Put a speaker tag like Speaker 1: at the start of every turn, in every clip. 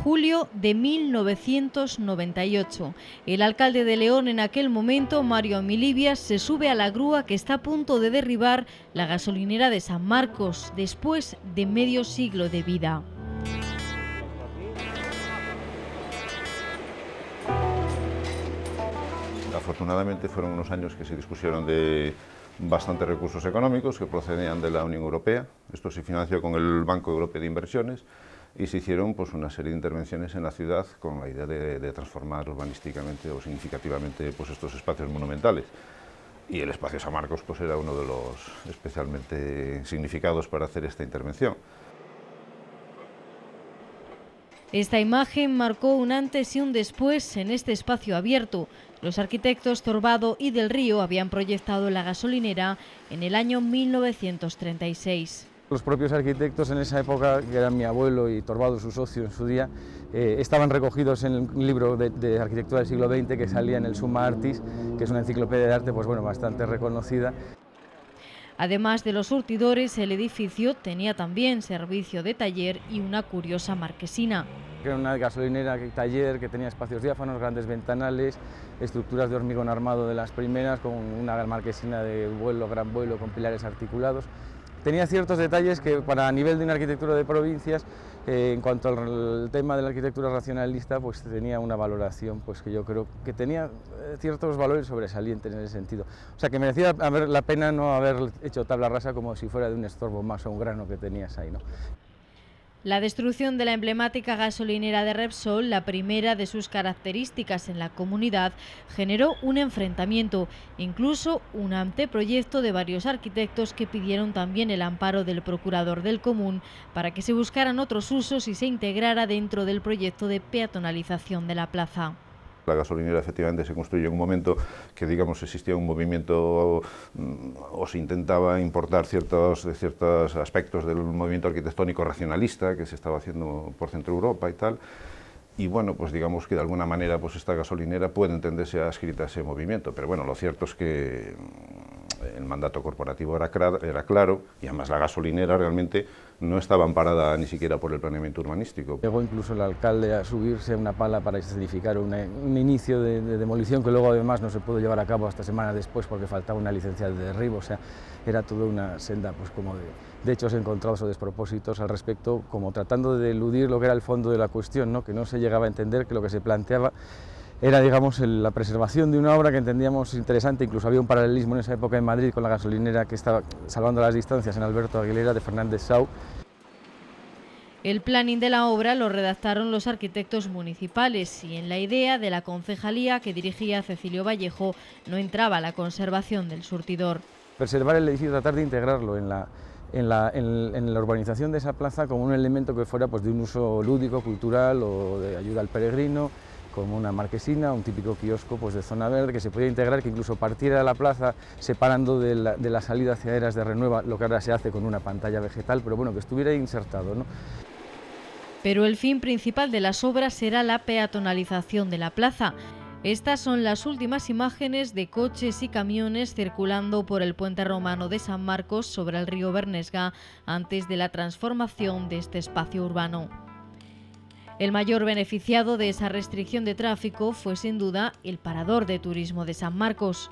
Speaker 1: Julio de 1998. El alcalde de León en aquel momento, Mario Amilivias, se sube a la grúa que está a punto de derribar la gasolinera de San Marcos, después de medio siglo de vida.
Speaker 2: Afortunadamente fueron unos años que se dispusieron de bastantes recursos económicos que procedían de la Unión Europea. Esto se financió con el Banco Europeo de Inversiones y se hicieron pues, una serie de intervenciones en la ciudad con la idea de transformar urbanísticamente o significativamente pues, estos espacios monumentales. Y el espacio San Marcos pues, era uno de los especialmente significados para hacer esta intervención.
Speaker 1: Esta imagen marcó un antes y un después en este espacio abierto. Los arquitectos Torbado y del Río habían proyectado la gasolinera en el año 1936.
Speaker 3: Los propios arquitectos en esa época, que eran mi abuelo y Torbado, su socio en su día, estaban recogidos en un libro de arquitectura del siglo XX que salía en el Summa Artis, que es una enciclopedia de arte pues, bueno, bastante reconocida.
Speaker 1: Además de los surtidores, el edificio tenía también servicio de taller y una curiosa marquesina.
Speaker 3: Era una gasolinera taller que tenía espacios diáfanos, grandes ventanales, estructuras de hormigón armado de las primeras, con una marquesina de vuelo, gran vuelo, con pilares articulados. Tenía ciertos detalles que para nivel de una arquitectura de provincias, en cuanto al tema de la arquitectura racionalista, pues tenía una valoración pues, que yo creo que tenía ciertos valores sobresalientes en ese sentido. O sea que merecía la pena no haber hecho tabla rasa como si fuera de un estorbo más o un grano que tenías ahí, ¿no?
Speaker 1: La destrucción de la emblemática gasolinera de Repsol, la primera de sus características en la comunidad, generó un enfrentamiento, incluso un anteproyecto de varios arquitectos que pidieron también el amparo del procurador del común para que se buscaran otros usos y se integrara dentro del proyecto de peatonalización de la plaza.
Speaker 2: La gasolinera efectivamente se construyó en un momento que, digamos, existía un movimiento o se intentaba importar ciertos aspectos del movimiento arquitectónico racionalista que se estaba haciendo por Centro Europa y tal. Y bueno, pues digamos que de alguna manera pues esta gasolinera puede entenderse adscrita a ese movimiento, pero bueno, lo cierto es que el mandato corporativo era claro y además la gasolinera realmente no estaba amparada ni siquiera por el planeamiento urbanístico.
Speaker 3: Llegó incluso el alcalde a subirse a una pala para escenificar un inicio de demolición que luego además no se pudo llevar a cabo hasta semanas después porque faltaba una licencia de derribo, o sea, era toda una senda pues como de hechos encontrados o despropósitos al respecto, como tratando de eludir lo que era el fondo de la cuestión, ¿no? Que no se llegaba a entender que lo que se planteaba era, digamos, la preservación de una obra que entendíamos interesante. Incluso había un paralelismo en esa época en Madrid con la gasolinera que estaba salvando las distancias en Alberto Aguilera de Fernández Sau.
Speaker 1: El planning de la obra lo redactaron los arquitectos municipales y en la idea de la concejalía que dirigía Cecilio Vallejo no entraba la conservación del surtidor.
Speaker 3: Preservar el edificio, tratar de integrarlo en la urbanización de esa plaza como un elemento que fuera pues, de un uso lúdico, cultural o de ayuda al peregrino, como una marquesina, un típico kiosco pues, de zona verde que se podía integrar, que incluso partiera de la plaza separando de la salida hacia Eras de Renueva, lo que ahora se hace con una pantalla vegetal, pero bueno, que estuviera insertado, ¿no?
Speaker 1: Pero el fin principal de las obras será la peatonalización de la plaza. Estas son las últimas imágenes de coches y camiones circulando por el puente romano de San Marcos sobre el río Bernesga antes de la transformación de este espacio urbano. El mayor beneficiado de esa restricción de tráfico fue sin duda el parador de turismo de San Marcos.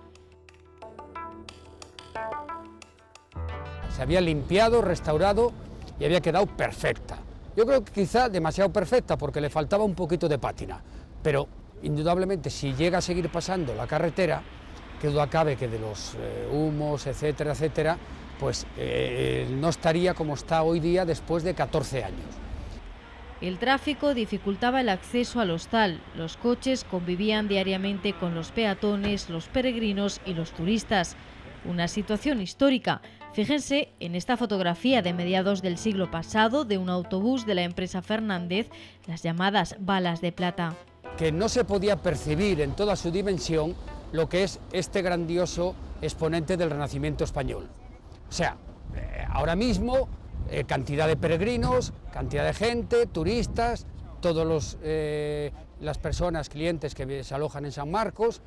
Speaker 4: Se había limpiado, restaurado y había quedado perfecta. Yo creo que quizá demasiado perfecta porque le faltaba un poquito de pátina, pero indudablemente si llega a seguir pasando la carretera, que duda cabe que de los humos, etcétera, etcétera, pues no estaría como está hoy día después de 14 años.
Speaker 1: El tráfico dificultaba el acceso al hostal. Los coches convivían diariamente con los peatones, los peregrinos y los turistas. Una situación histórica. Fíjense en esta fotografía de mediados del siglo pasado de un autobús de la empresa Fernández, las llamadas balas de plata.
Speaker 4: Que no se podía percibir en toda su dimensión lo que es este grandioso exponente del Renacimiento español. O sea, ahora mismo cantidad de peregrinos, cantidad de gente, turistas, todas las personas, clientes que se alojan en San Marcos,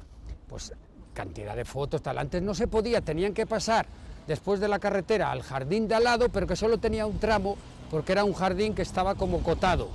Speaker 4: pues cantidad de fotos, tal. Antes no se podía, tenían que pasar después de la carretera al jardín de al lado, pero que solo tenía un tramo porque era un jardín que estaba como cotado.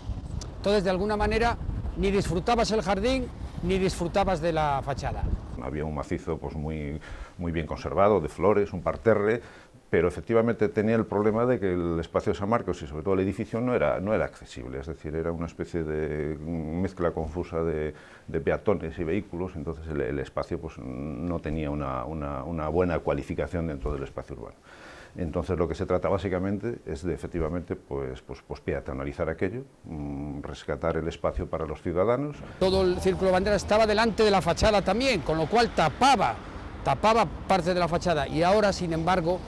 Speaker 4: Entonces, de alguna manera, ni disfrutabas el jardín ni disfrutabas de la fachada.
Speaker 2: Había un macizo pues, muy bien conservado, de flores, un parterre, pero efectivamente tenía el problema de que el espacio de San Marcos y sobre todo el edificio no era accesible, es decir, era una especie de mezcla confusa de peatones y vehículos, entonces el espacio pues, no tenía una buena cualificación dentro del espacio urbano. Entonces lo que se trata básicamente es de efectivamente pues peatonalizar aquello, rescatar el espacio para los ciudadanos.
Speaker 4: Todo el círculo bandera estaba delante de la fachada también, con lo cual tapaba parte de la fachada, y ahora sin embargo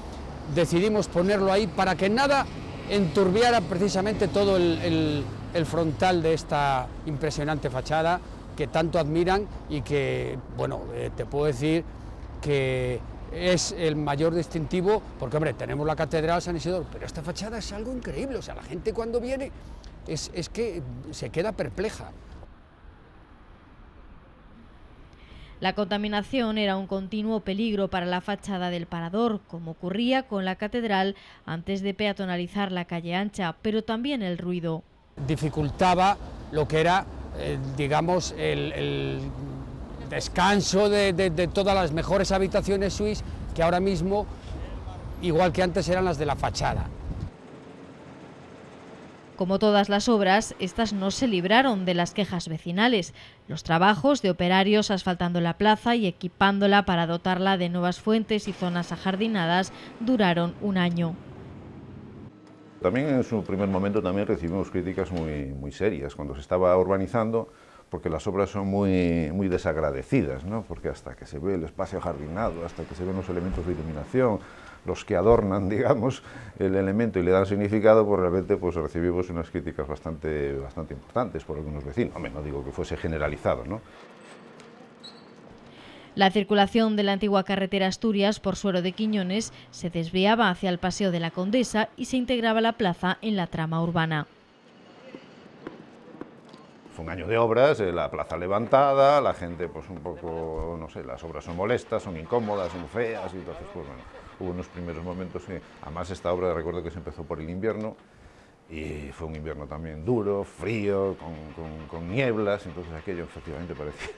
Speaker 4: decidimos ponerlo ahí para que nada enturbiara precisamente todo el frontal de esta impresionante fachada que tanto admiran y que, bueno, te puedo decir que es el mayor distintivo, porque hombre, tenemos la Catedral San Isidoro, pero esta fachada es algo increíble, o sea, la gente cuando viene es que se queda perpleja.
Speaker 1: La contaminación era un continuo peligro para la fachada del Parador, como ocurría con la catedral antes de peatonalizar la calle ancha, pero también el ruido.
Speaker 4: Dificultaba lo que era, digamos, el descanso de todas las mejores habitaciones suites, que ahora mismo, igual que antes, eran las de la fachada.
Speaker 1: Como todas las obras, estas no se libraron de las quejas vecinales. Los trabajos de operarios asfaltando la plaza y equipándola para dotarla de nuevas fuentes y zonas ajardinadas duraron un año.
Speaker 2: También en su primer momento también recibimos críticas muy serias cuando se estaba urbanizando, porque las obras son muy desagradecidas, ¿no? Porque hasta que se ve el espacio ajardinado, hasta que se ven los elementos de iluminación, los que adornan, digamos, el elemento y le dan significado, pues realmente pues recibimos unas críticas bastante importantes por algunos vecinos. Hombre, no digo que fuese generalizado, ¿no?
Speaker 1: La circulación de la antigua carretera Asturias por Suero de Quiñones se desviaba hacia el Paseo de la Condesa y se integraba la plaza en la trama urbana.
Speaker 2: Fue un año de obras, la plaza levantada, la gente pues un poco, no sé, las obras son molestas, son incómodas, son feas, y entonces pues bueno, hubo unos primeros momentos que, además esta obra recuerdo que se empezó por el invierno, y fue un invierno también duro, frío, con nieblas, entonces aquello efectivamente parecía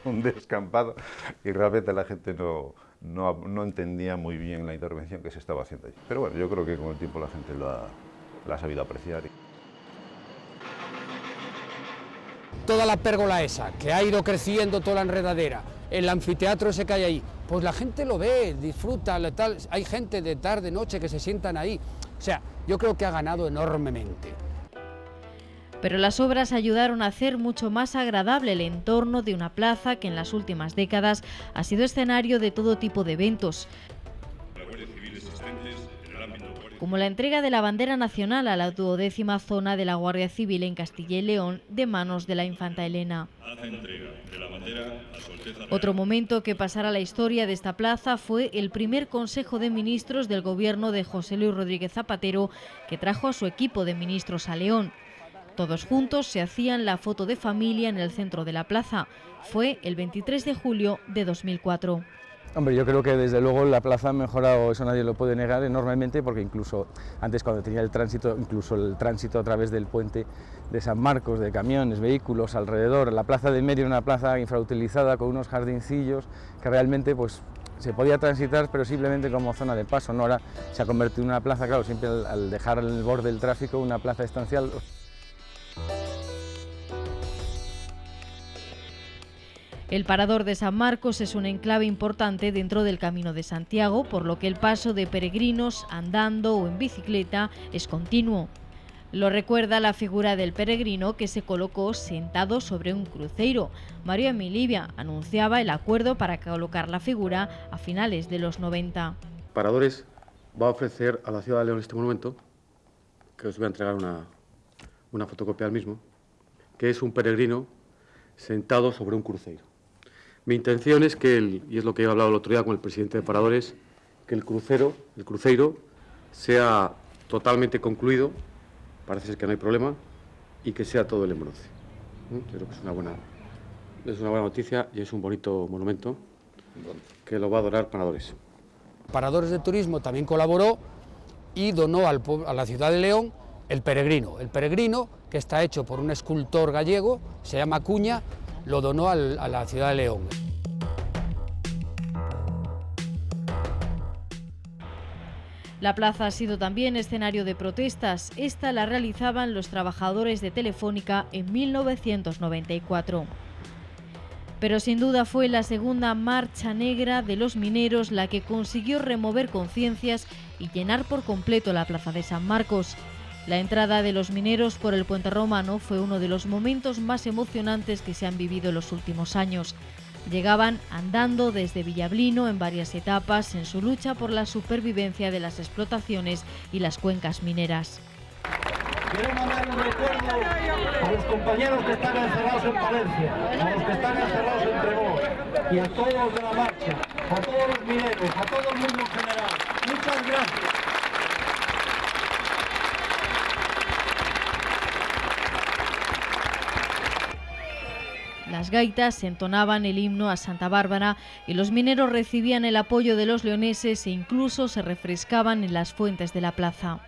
Speaker 2: un descampado, y realmente la gente no entendía muy bien la intervención que se estaba haciendo allí. Pero bueno, yo creo que con el tiempo la gente la ha sabido apreciar.
Speaker 4: Toda la pérgola esa, que ha ido creciendo toda la enredadera, el anfiteatro ese que hay ahí, pues la gente lo ve, disfruta, tal. Hay gente de tarde, noche que se sientan ahí. O sea, yo creo que ha ganado enormemente.
Speaker 1: Pero las obras ayudaron a hacer mucho más agradable el entorno de una plaza que en las últimas décadas ha sido escenario de todo tipo de eventos, como la entrega de la bandera nacional a la 12ª zona de la Guardia Civil en Castilla y León de manos de la infanta Elena. Otro momento que pasará a la historia de esta plaza fue el primer Consejo de Ministros del gobierno de José Luis Rodríguez Zapatero, que trajo a su equipo de ministros a León. Todos juntos se hacían la foto de familia en el centro de la plaza. Fue el 23 de julio de 2004.
Speaker 3: Hombre, yo creo que desde luego la plaza ha mejorado, eso nadie lo puede negar, enormemente, porque incluso antes cuando tenía el tránsito, incluso el tránsito a través del puente de San Marcos, de camiones, vehículos alrededor, la plaza de Merio, una plaza infrautilizada con unos jardincillos que realmente pues se podía transitar, pero simplemente como zona de paso, ¿no? Ahora se ha convertido en una plaza, claro, siempre al dejar el borde del tráfico, una plaza estancial.
Speaker 1: El Parador de San Marcos es un enclave importante dentro del Camino de Santiago, por lo que el paso de peregrinos andando o en bicicleta es continuo. Lo recuerda la figura del peregrino que se colocó sentado sobre un cruceiro. Mario Emilibia anunciaba el acuerdo para colocar la figura a finales de los 90.
Speaker 5: Paradores va a ofrecer a la ciudad de León este monumento, que os voy a entregar una fotocopia del mismo, que es un peregrino sentado sobre un cruceiro. Mi intención es que, y es lo que he hablado el otro día con el presidente de Paradores, que el cruceiro sea totalmente concluido, parece ser que no hay problema, y que sea todo el en bronce. Yo creo que es una buena noticia y es un bonito monumento que lo va a adorar Paradores.
Speaker 4: Paradores de Turismo también colaboró y donó a la ciudad de León el peregrino, que está hecho por un escultor gallego, se llama Acuña, lo donó a la ciudad de León.
Speaker 1: La plaza ha sido también escenario de protestas. Esta la realizaban los trabajadores de Telefónica en 1994. Pero sin duda fue la segunda marcha negra de los mineros la que consiguió remover conciencias y llenar por completo la plaza de San Marcos. La entrada de los mineros por el Puente Romano fue uno de los momentos más emocionantes que se han vivido en los últimos años. Llegaban andando desde Villablino en varias etapas en su lucha por la supervivencia de las explotaciones y las cuencas mineras.
Speaker 6: Quiero mandar un recuerdo a los compañeros que están encerrados en Palencia, a los que están encerrados en Tremor, y a todos los de la marcha, a todos los mineros, a todo el mundo en general. Muchas gracias.
Speaker 1: Las gaitas entonaban el himno a Santa Bárbara y los mineros recibían el apoyo de los leoneses e incluso se refrescaban en las fuentes de la plaza.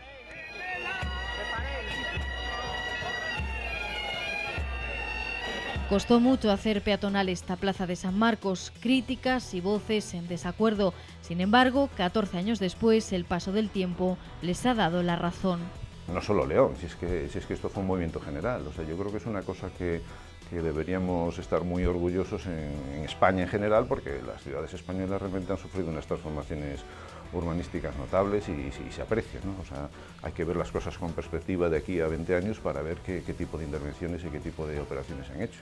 Speaker 1: Costó mucho hacer peatonal esta plaza de San Marcos, críticas y voces en desacuerdo. Sin embargo, 14 años después, el paso del tiempo les ha dado la razón.
Speaker 2: No solo León, si es que esto fue un movimiento general. O sea, yo creo que es una cosa que deberíamos estar muy orgullosos en España en general, porque las ciudades españolas realmente han sufrido unas transformaciones urbanísticas notables y se aprecian, ¿no? O sea, hay que ver las cosas con perspectiva de aquí a 20 años para ver qué tipo de intervenciones y qué tipo de operaciones se han hecho.